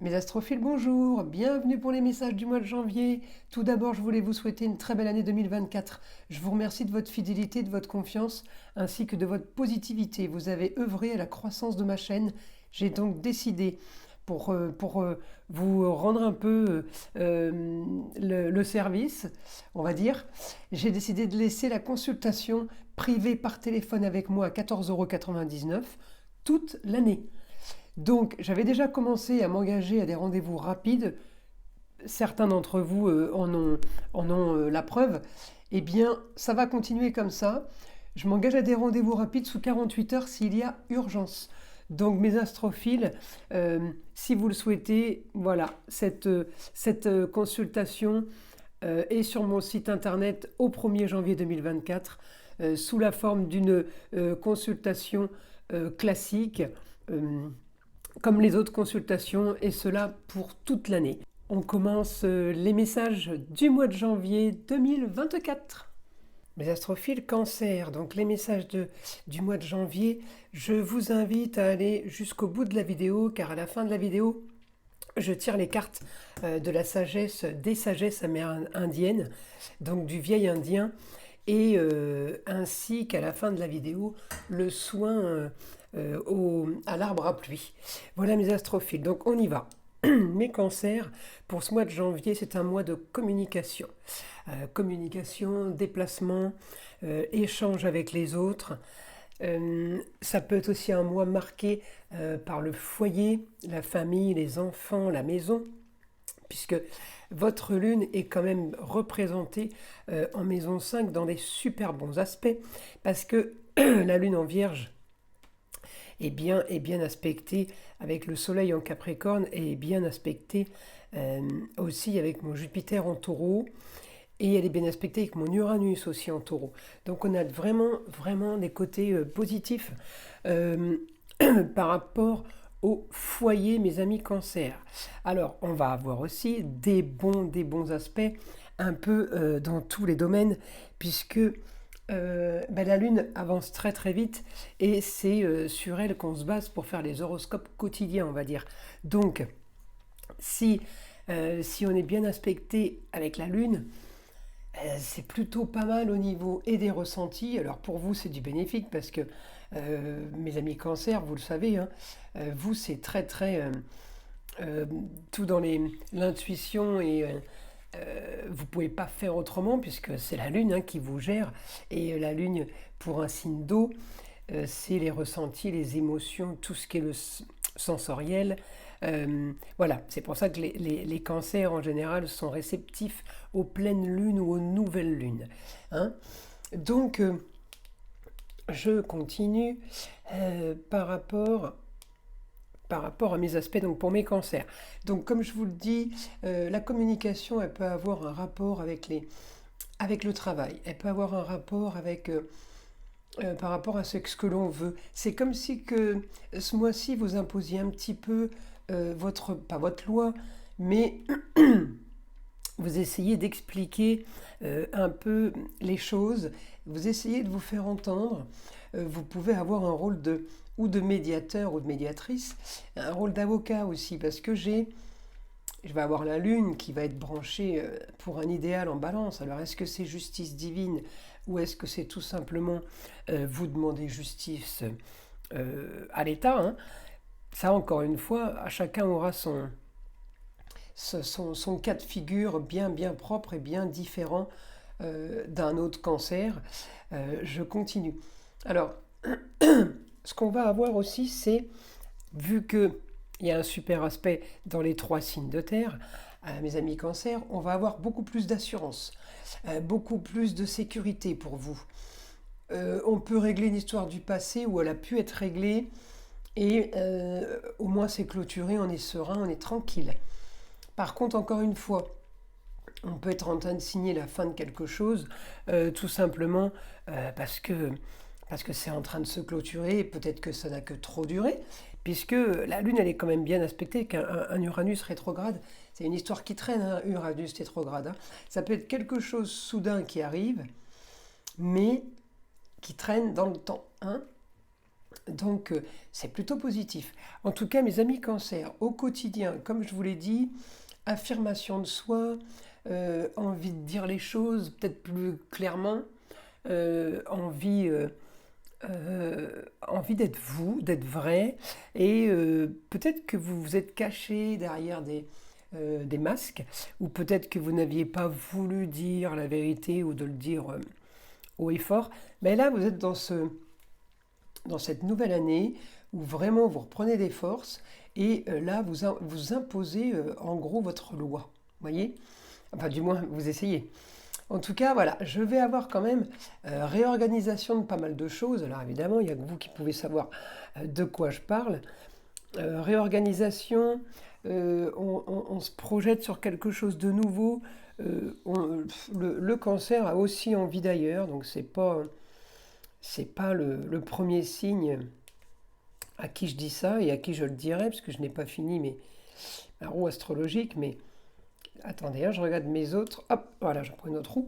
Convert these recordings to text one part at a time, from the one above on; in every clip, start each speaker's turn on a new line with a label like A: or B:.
A: Mes astrophiles, bonjour, bienvenue pour les messages du mois de janvier. Tout d'abord, je voulais vous souhaiter une très belle année 2024. Je vous remercie de votre fidélité, de votre confiance, ainsi que de votre positivité. Vous avez œuvré à la croissance de ma chaîne. J'ai donc décidé, pour vous rendre un peu le service, on va dire, j'ai décidé de laisser la consultation privée par téléphone avec moi à 14,99 € toute l'année. Donc, j'avais déjà commencé à m'engager à des rendez-vous rapides. Certains d'entre vous en ont la preuve. Eh bien, ça va continuer comme ça. Je m'engage à des rendez-vous rapides sous 48 heures s'il y a urgence. Donc, mes astrophiles, si vous le souhaitez, voilà, cette consultation est sur mon site internet au 1er janvier 2024 sous la forme d'une consultation classique. Comme les autres consultations, et cela pour toute l'année. On commence les messages du mois de janvier 2024. Les astrophiles cancer, donc les messages du mois de janvier, je vous invite à aller jusqu'au bout de la vidéo, car à la fin de la vidéo, je tire les cartes de la sagesse, des sagesses amérindiennes, donc du vieil indien, et ainsi qu'à la fin de la vidéo, le soin à l'arbre à pluie. Voilà mes astrophiles, donc on y va. Mes cancers, pour ce mois de janvier, c'est un mois de communication. Communication, déplacement, échange avec les autres. Ça peut être aussi un mois marqué par le foyer, la famille, les enfants, la maison, puisque votre lune est quand même représentée en maison 5 dans des super bons aspects, parce que la lune en vierge est bien aspectée avec le soleil en Capricorne et est bien aspectée aussi avec mon Jupiter en taureau, et elle est bien aspectée avec mon Uranus aussi en taureau. Donc on a vraiment des côtés positifs par rapport au foyer, mes amis cancer. Alors on va avoir aussi des bons aspects un peu dans tous les domaines, puisque la Lune avance très vite, et c'est sur elle qu'on se base pour faire les horoscopes quotidiens, on va dire. Donc, si on est bien aspecté avec la Lune, c'est plutôt pas mal au niveau et des ressentis. Alors pour vous, c'est du bénéfique, parce que mes amis cancer, vous le savez, hein, vous, c'est très tout dans l'intuition, et vous ne pouvez pas faire autrement, puisque c'est la Lune qui vous gère. Et la Lune, pour un signe d'eau, c'est les ressentis, les émotions, tout ce qui est le sensoriel. Voilà, c'est pour ça que les cancers en général sont réceptifs aux pleines lunes ou aux nouvelles lunes. Hein. Donc, je continue par rapport à mes aspects, donc pour mes cancers. Donc comme je vous le dis, la communication, elle peut avoir un rapport avec le travail, elle peut avoir un rapport avec par rapport à ce que l'on veut. C'est comme si que ce mois-ci vous imposiez un petit peu pas votre loi, mais vous essayez d'expliquer un peu les choses, vous essayez de vous faire entendre. Vous pouvez avoir un rôle ou de médiateur ou de médiatrice, un rôle d'avocat aussi, parce que je vais avoir la lune qui va être branchée pour un idéal en balance. Alors est-ce que c'est justice divine, ou est-ce que c'est tout simplement vous demander justice à l'État, hein. Ça, encore une fois, à chacun aura son cas de figure bien propre et bien différent d'un autre cancer. Je continue. Alors, ce qu'on va avoir aussi, c'est, vu qu'il y a un super aspect dans les 3 signes de terre, mes amis cancer, on va avoir beaucoup plus d'assurance, beaucoup plus de sécurité pour vous. On peut régler une histoire du passé où elle a pu être réglée, et au moins c'est clôturé, on est serein, on est tranquille. Par contre, encore une fois, on peut être en train de signer la fin de quelque chose, tout simplement parce que c'est en train de se clôturer, et peut-être que ça n'a que trop duré, puisque la Lune, elle est quand même bien aspectée, qu'un Uranus rétrograde, c'est une histoire qui traîne, hein, Uranus rétrograde. Hein. Ça peut être quelque chose soudain qui arrive, mais qui traîne dans le temps. Hein. Donc, c'est plutôt positif. En tout cas, mes amis cancer, au quotidien, comme je vous l'ai dit, affirmation de soi, envie de dire les choses peut-être plus clairement, envie, envie d'être vous, d'être vrai, et peut-être que vous vous êtes caché derrière des masques, ou peut-être que vous n'aviez pas voulu dire la vérité ou de le dire haut et fort, mais là vous êtes dans cette nouvelle année où vraiment vous reprenez des forces et là vous imposez en gros votre loi. Vous voyez? Enfin, du moins, vous essayez. En tout cas, voilà, je vais avoir quand même réorganisation de pas mal de choses. Alors évidemment, il n'y a que vous qui pouvez savoir de quoi je parle. Réorganisation, on se projette sur quelque chose de nouveau. Le cancer a aussi envie d'ailleurs, donc c'est pas le premier signe à qui je dis ça et à qui je le dirai, parce que je n'ai pas fini ma roue astrologique, mais attendez, hein, je regarde mes autres. Hop, voilà, j'en prends une autre roue.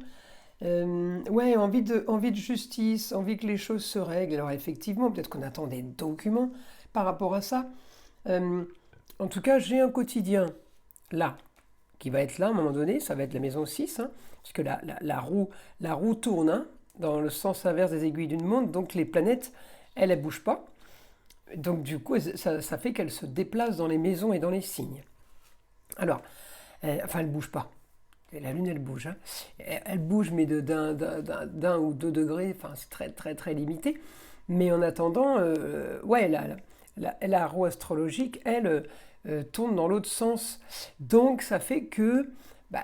A: Ouais, envie de justice, envie que les choses se règlent. Alors effectivement, peut-être qu'on attend des documents par rapport à ça. Euh, En tout cas, j'ai un quotidien là, qui va être là à un moment donné, ça va être la maison 6, hein, puisque la roue tourne hein, dans le sens inverse des aiguilles d'une montre, donc les planètes, elles ne bougent pas. Donc du coup, ça fait qu'elles se déplacent dans les maisons et dans les signes. Alors, enfin, elles ne bougent pas. Et la Lune, elle bouge. Hein. Elle bouge, mais d'un ou 2 degrés, enfin, c'est très, très, très limité. Mais en attendant, ouais, la roue astrologique, elle, tourne dans l'autre sens. Donc, ça fait que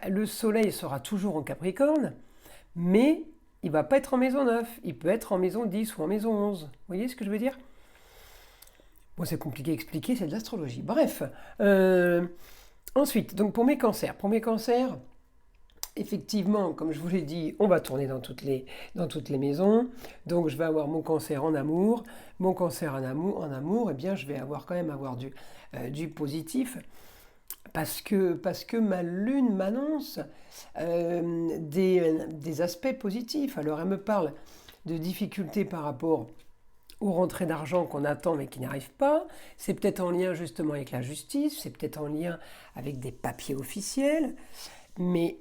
A: le Soleil sera toujours en Capricorne, mais il ne va pas être en maison 9. Il peut être en maison 10 ou en maison 11. Vous voyez ce que je veux dire? Bon, c'est compliqué à expliquer, c'est de l'astrologie. Bref. Ensuite, donc pour mes cancers, effectivement, comme je vous l'ai dit, on va tourner dans toutes les maisons. Donc je vais avoir mon cancer en amour. Mon cancer en amour, eh bien, je vais quand même avoir du positif. Parce que ma lune m'annonce des aspects positifs. Alors elle me parle de difficultés par rapport aux rentrées d'argent qu'on attend mais qui n'arrivent pas. C'est peut-être en lien justement avec la justice, c'est peut-être en lien avec des papiers officiels. Mais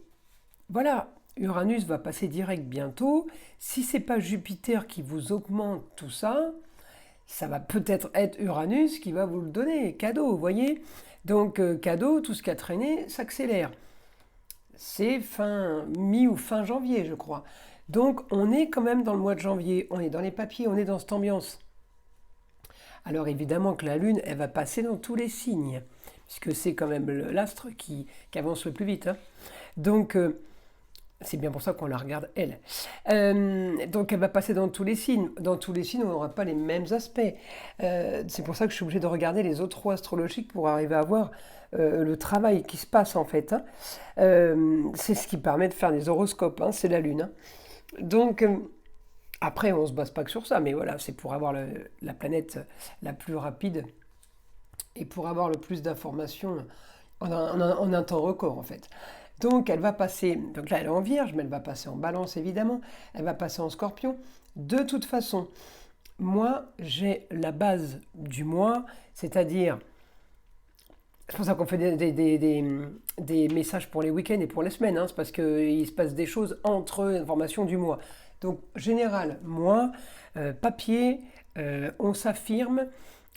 A: voilà, Uranus va passer direct bientôt. Si c'est pas Jupiter qui vous augmente tout ça, ça va peut-être être Uranus qui va vous le donner, cadeau, vous voyez. Donc cadeau, tout ce qui a traîné s'accélère. C'est mi ou fin janvier, je crois. Donc on est quand même dans le mois de janvier, on est dans les papiers, on est dans cette ambiance. Alors évidemment que la Lune, elle va passer dans tous les signes, puisque c'est quand même l'astre qui avance le plus vite. Hein. Donc c'est bien pour ça qu'on la regarde, elle. Donc elle va passer dans tous les signes. Dans tous les signes, on n'aura pas les mêmes aspects. C'est pour ça que je suis obligée de regarder les autres roues astrologiques pour arriver à voir le travail qui se passe en fait. Hein. C'est ce qui permet de faire des horoscopes, hein, c'est la Lune. Hein. Donc après, on ne se base pas que sur ça, mais voilà, c'est pour avoir la planète la plus rapide et pour avoir le plus d'informations en un temps record en fait. Donc elle va passer, donc là elle est en Vierge, mais elle va passer en Balance évidemment, elle va passer en Scorpion. De toute façon, moi j'ai la base du mois, c'est-à-dire, c'est pour ça qu'on fait des messages pour les week-ends et pour les semaines, hein, c'est parce qu'il se passe des choses entre l'information du mois. Donc général, mois, papier, on s'affirme,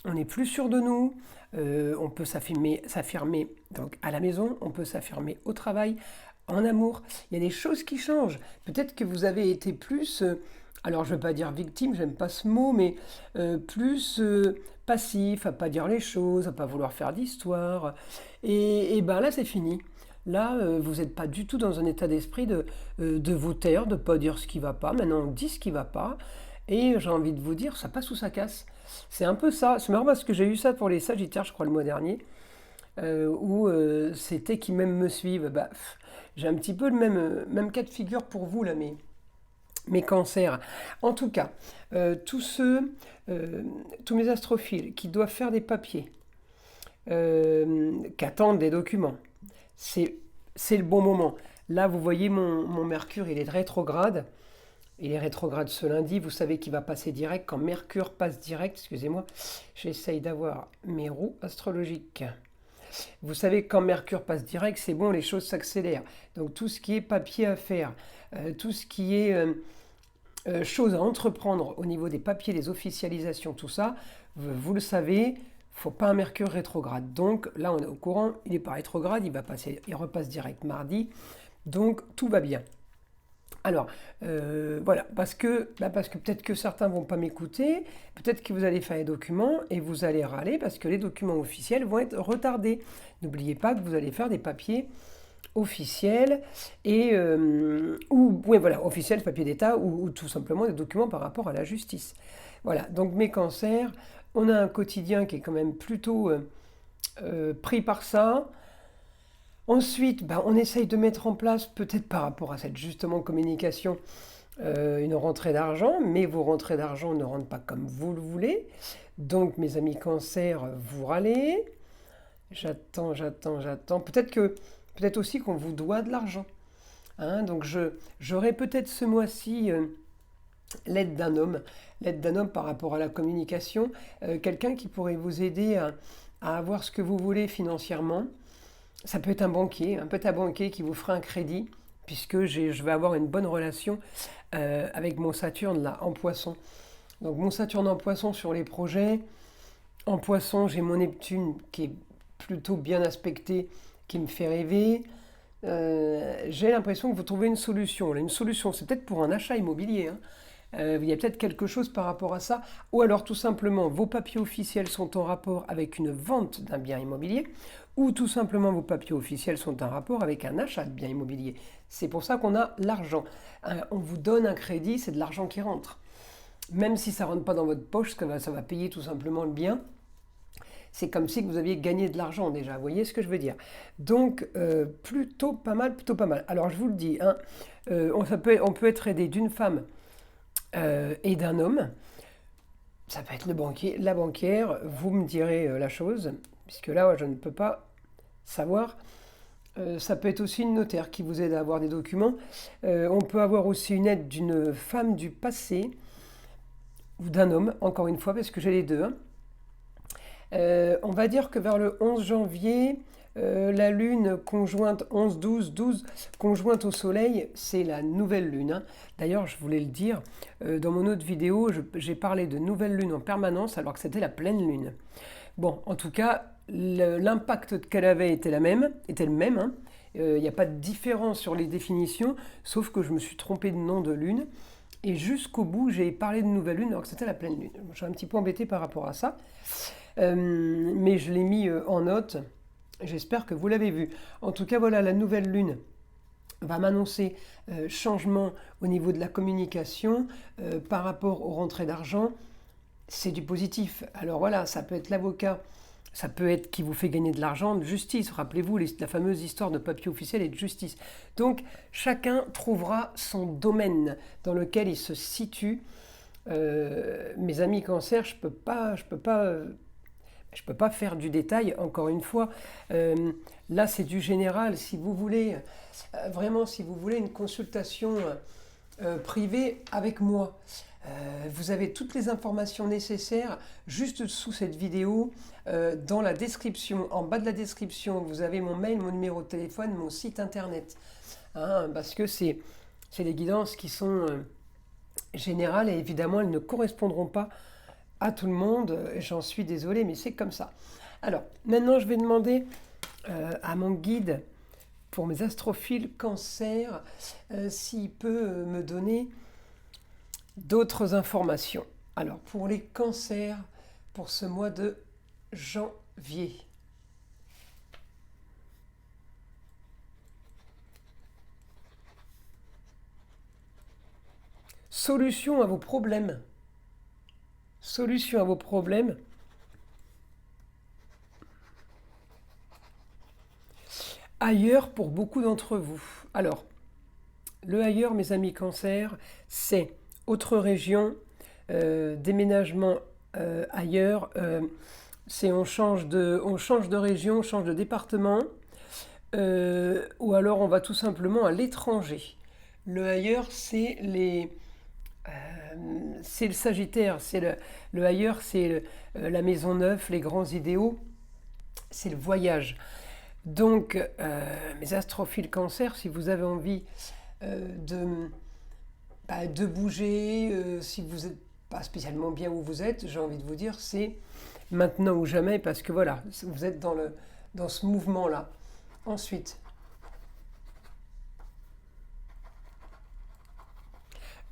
A: on est plus sûr de nous, on peut s'affirmer donc à la maison, on peut s'affirmer au travail, en amour. Il y a des choses qui changent. Peut-être que vous avez été plus, alors je ne veux pas dire victime, j'aime pas ce mot, mais plus passif, à pas dire les choses, à pas vouloir faire d'histoire. Et ben là c'est fini. Là, vous n'êtes pas du tout dans un état d'esprit de vous taire, de ne pas dire ce qui ne va pas. Maintenant, on dit ce qui ne va pas. Et j'ai envie de vous dire, ça passe ou ça casse. C'est un peu ça. C'est marrant parce que j'ai eu ça pour les Sagittaires, je crois, le mois dernier, où c'était qui même me suivent. J'ai un petit peu le même cas de figure pour vous, là, mes cancers. En tout cas, tous mes astrophiles qui doivent faire des papiers, qui attendent des documents, c'est le bon moment. Là, vous voyez, mon Mercure, il est rétrograde. Il est rétrograde ce lundi, vous savez qu'il va passer direct. Quand Mercure passe direct, excusez-moi, j'essaye d'avoir mes roues astrologiques. Vous savez, quand Mercure passe direct, c'est bon, les choses s'accélèrent. Donc tout ce qui est papier à faire, tout ce qui est choses à entreprendre au niveau des papiers, des officialisations, tout ça, vous le savez, il ne faut pas un Mercure rétrograde. Donc là, on est au courant, il n'est pas rétrograde, il repasse direct mardi. Donc tout va bien. Alors, voilà, parce que peut-être que certains vont pas m'écouter, peut-être que vous allez faire les documents et vous allez râler parce que les documents officiels vont être retardés. N'oubliez pas que vous allez faire des papiers officiels et ou oui, voilà, officiels, papiers d'État ou tout simplement des documents par rapport à la justice. Voilà, donc mes cancers, on a un quotidien qui est quand même plutôt pris par ça. Ensuite, on essaye de mettre en place, peut-être par rapport à cette justement communication, une rentrée d'argent, mais vos rentrées d'argent ne rentrent pas comme vous le voulez. Donc, mes amis cancer, vous râlez. J'attends. Peut-être aussi qu'on vous doit de l'argent. Hein. Donc, j'aurai peut-être ce mois-ci l'aide d'un homme par rapport à la communication, quelqu'un qui pourrait vous aider à avoir ce que vous voulez financièrement. Ça peut être un banquier, qui vous fera un crédit, puisque je vais avoir une bonne relation avec mon Saturne là, en Poisson. Donc mon Saturne en Poisson sur les projets. En Poisson, j'ai mon Neptune qui est plutôt bien aspecté, qui me fait rêver. J'ai l'impression que vous trouvez une solution. Là, une solution, c'est peut-être pour un achat immobilier. Hein. Il y a peut-être quelque chose par rapport à ça. Ou alors tout simplement, vos papiers officiels sont en rapport avec une vente d'un bien immobilier. Ou tout simplement, vos papiers officiels sont en rapport avec un achat de bien immobilier. C'est pour ça qu'on a l'argent. On vous donne un crédit, c'est de l'argent qui rentre. Même si ça ne rentre pas dans votre poche, ça va payer tout simplement le bien. C'est comme si vous aviez gagné de l'argent déjà, vous voyez ce que je veux dire. Donc, plutôt pas mal. Alors, je vous le dis, hein, on peut être aidé d'une femme et d'un homme. Ça peut être le banquier, la banquière, vous me direz la chose, puisque là, je ne peux pas savoir. Ça peut être aussi une notaire qui vous aide à avoir des documents. On peut avoir aussi une aide d'une femme du passé ou d'un homme, encore une fois, parce que j'ai les deux. Hein. On va dire que vers le 11 janvier, la lune conjointe 11-12 conjointe au soleil, c'est la nouvelle lune. Hein. D'ailleurs, je voulais le dire, dans mon autre vidéo, j'ai parlé de nouvelle lune en permanence alors que c'était la pleine lune. Bon, en tout cas, l'impact qu'elle avait était le même. Hein. Il n'y a pas de différence sur les définitions, sauf que je me suis trompé de nom de lune. Et jusqu'au bout, j'ai parlé de nouvelle lune alors que c'était la pleine lune. Je suis un petit peu embêté par rapport à ça. Mais je l'ai mis en note. J'espère que vous l'avez vu. En tout cas, voilà, la nouvelle lune va m'annoncer changement au niveau de la communication par rapport aux rentrées d'argent. C'est du positif. Alors voilà, ça peut être l'avocat, ça peut être qui vous fait gagner de l'argent, de justice. Rappelez-vous la fameuse histoire de papier officiel et de justice. Donc, chacun trouvera son domaine dans lequel il se situe. Mes amis cancer, je peux pas faire du détail, encore une fois. Là, c'est du général. Si vous voulez, si vous voulez une consultation privée avec moi, vous avez toutes les informations nécessaires juste sous cette vidéo, dans la description. En bas de la description, vous avez mon mail, mon numéro de téléphone, mon site internet. Hein, parce que c'est des guidances qui sont générales et évidemment, elles ne correspondront pas à tout le monde. J'en suis désolée, mais c'est comme ça. Alors, maintenant, je vais demander à mon guide pour mes astrophiles cancer s'il peut me donner d'autres informations. Alors, pour les cancers, pour ce mois de janvier. Solution à vos problèmes. Solution à vos problèmes. Ailleurs pour beaucoup d'entre vous. Alors, le ailleurs, mes amis cancer, c'est autre région, déménagement ailleurs, c'est on change de région, on change de département, ou alors on va tout simplement à l'étranger. Le ailleurs, c'est C'est le Sagittaire, c'est le ailleurs, c'est la maison neuve, les grands idéaux, c'est le voyage. Donc, mes astrophiles Cancer, si vous avez envie de, de bouger, si vous n'êtes pas spécialement bien où vous êtes, j'ai envie de vous dire, c'est maintenant ou jamais, parce que voilà, vous êtes dans ce mouvement-là. Ensuite,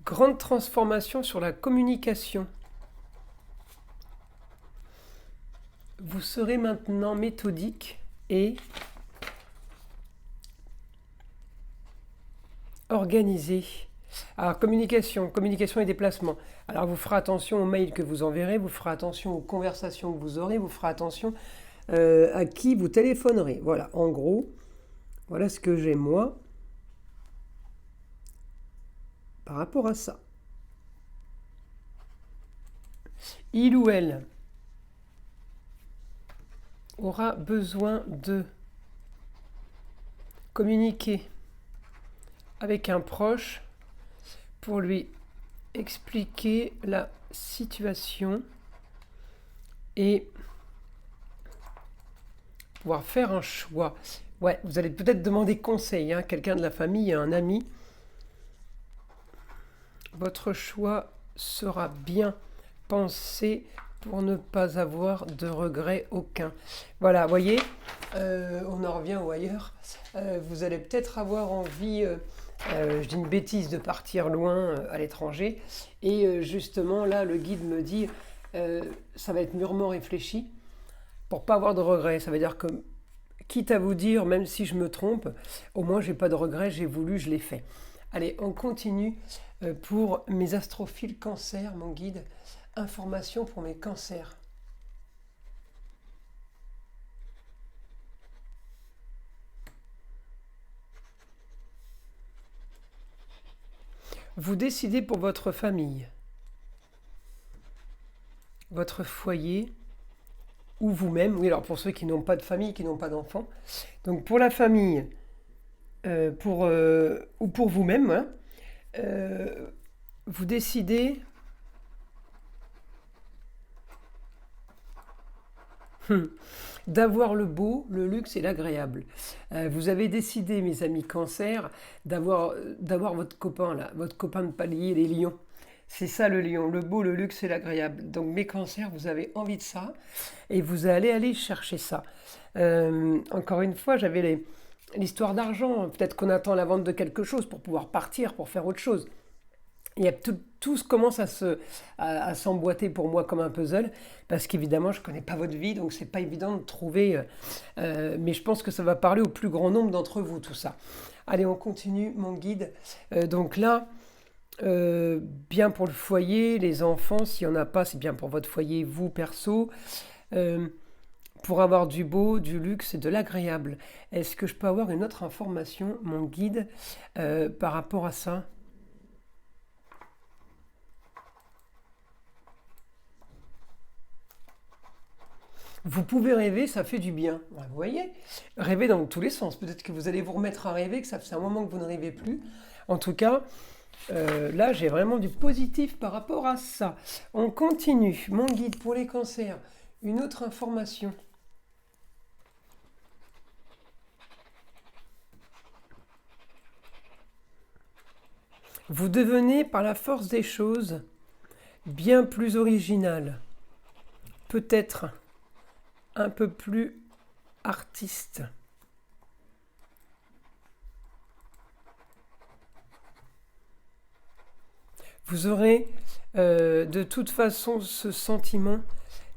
A: grande transformation sur la communication. Vous serez maintenant méthodique et organisé. Alors, communication et déplacement. Alors, vous ferez attention aux mails que vous enverrez, vous ferez attention aux conversations que vous aurez, vous ferez attention à qui vous téléphonerez. Voilà, en gros, voilà ce que j'ai moi par rapport à ça. Il ou elle aura besoin de communiquer avec un proche pour lui expliquer la situation et pouvoir faire un choix. Ouais, vous allez peut-être demander conseil, hein, quelqu'un de la famille, un ami. Votre choix sera bien pensé pour ne pas avoir de regret aucun. Voilà, voyez, on en revient au ailleurs. Vous allez peut-être avoir envie, je dis une bêtise, de partir loin à l'étranger. Et justement, là, le guide me dit, ça va être mûrement réfléchi pour pas avoir de regrets. Ça veut dire que, quitte à vous dire, même si je me trompe, au moins j'ai pas de regrets, j'ai voulu, je l'ai fait. Allez, on continue pour mes astrophiles Cancer, mon guide. Information pour mes cancers. Vous décidez pour votre famille, votre foyer ou vous-même. Oui, alors pour ceux qui n'ont pas de famille, qui n'ont pas d'enfants. Donc pour la famille, ou pour vous-même, hein, vous décidez d'avoir le beau, le luxe et l'agréable. Vous avez décidé, mes amis Cancer, d'avoir votre copain là, votre copain de palier, les lions. C'est ça le lion, le beau, le luxe et l'agréable. Donc mes Cancers, vous avez envie de ça et vous allez aller chercher ça. Encore une fois, j'avais l'histoire d'argent. Peut-être qu'on attend la vente de quelque chose pour pouvoir partir, pour faire autre chose. Il y a tout commence à s'emboîter pour moi comme un puzzle, parce qu'évidemment, je ne connais pas votre vie, donc c'est pas évident de trouver. Mais je pense que ça va parler au plus grand nombre d'entre vous, tout ça. Allez, on continue, mon guide. Donc là, bien pour le foyer, les enfants, s'il n'y en a pas, c'est bien pour votre foyer, vous, perso. Pour avoir du beau, du luxe et de l'agréable. Est-ce que je peux avoir une autre information, mon guide, par rapport à ça ? Vous pouvez rêver, ça fait du bien. Vous voyez, rêver dans tous les sens. Peut-être que vous allez vous remettre à rêver, que ça fait un moment que vous ne rêvez plus. En tout cas, là, j'ai vraiment du positif par rapport à ça. On continue. Mon guide pour les cancers. Une autre information. Vous devenez, par la force des choses, bien plus original. Peut-être un peu plus artiste. Vous aurez de toute façon ce sentiment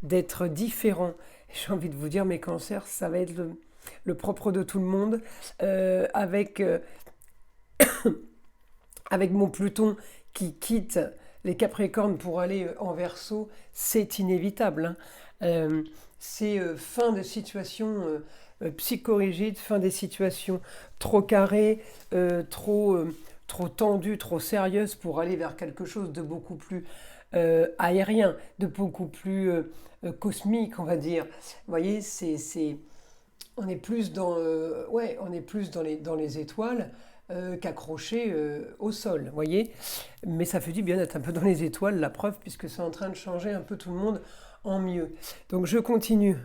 A: d'être différent. J'ai envie de vous dire, mes cancers, ça va être le propre de tout le monde, avec mon Pluton qui quitte les Capricornes pour aller en Verseau, c'est inévitable, hein. C'est fin de situation psychorigide, fin des situations trop carrées, trop tendues, trop sérieuses pour aller vers quelque chose de beaucoup plus aérien, de beaucoup plus cosmique, on va dire. Vous voyez, on est plus dans, on est plus dans les étoiles. qu'accroché au sol, voyez. Mais ça fait du bien d'être un peu dans les étoiles, la preuve, puisque c'est en train de changer un peu tout le monde en mieux. Donc je continue.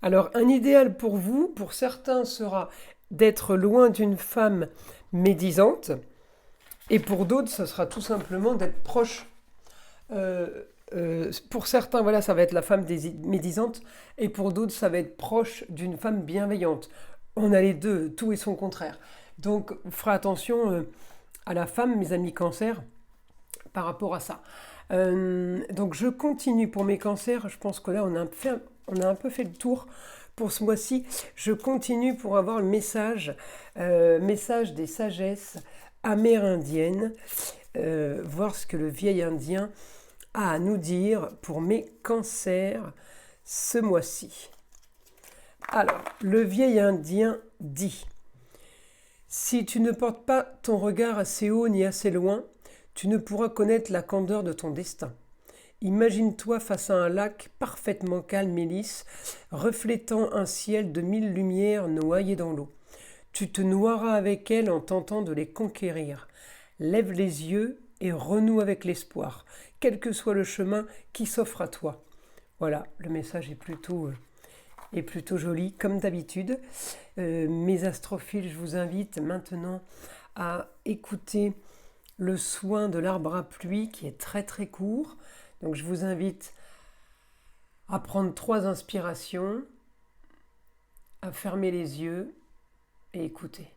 A: Alors, un idéal pour vous, pour certains, sera d'être loin d'une femme médisante, et pour d'autres, ce sera tout simplement d'être proche. Pour certains, voilà, ça va être la femme médisante, et pour d'autres, ça va être proche d'une femme bienveillante. On a les deux, tout et son contraire. Donc, on fera attention à la femme, mes amis cancers, par rapport à ça. Donc je continue pour mes cancers. Je pense que là, on a un peu fait le tour pour ce mois-ci. Je continue pour avoir le message des sagesses amérindiennes, voir ce que le vieil indien a à nous dire pour mes cancers ce mois-ci. Alors, le vieil indien dit: si tu ne portes pas ton regard assez haut ni assez loin, tu ne pourras connaître la candeur de ton destin. Imagine-toi face à un lac parfaitement calme et lisse, reflétant un ciel de 1000 lumières noyées dans l'eau. Tu te noieras avec elles en tentant de les conquérir. Lève les yeux et renoue avec l'espoir, quel que soit le chemin qui s'offre à toi. Voilà, le message est plutôt joli, comme d'habitude. Mes astrophiles, je vous invite maintenant à écouter le soin de l'arbre à pluie qui est très très court. Donc je vous invite à prendre 3 inspirations, à fermer les yeux et écouter.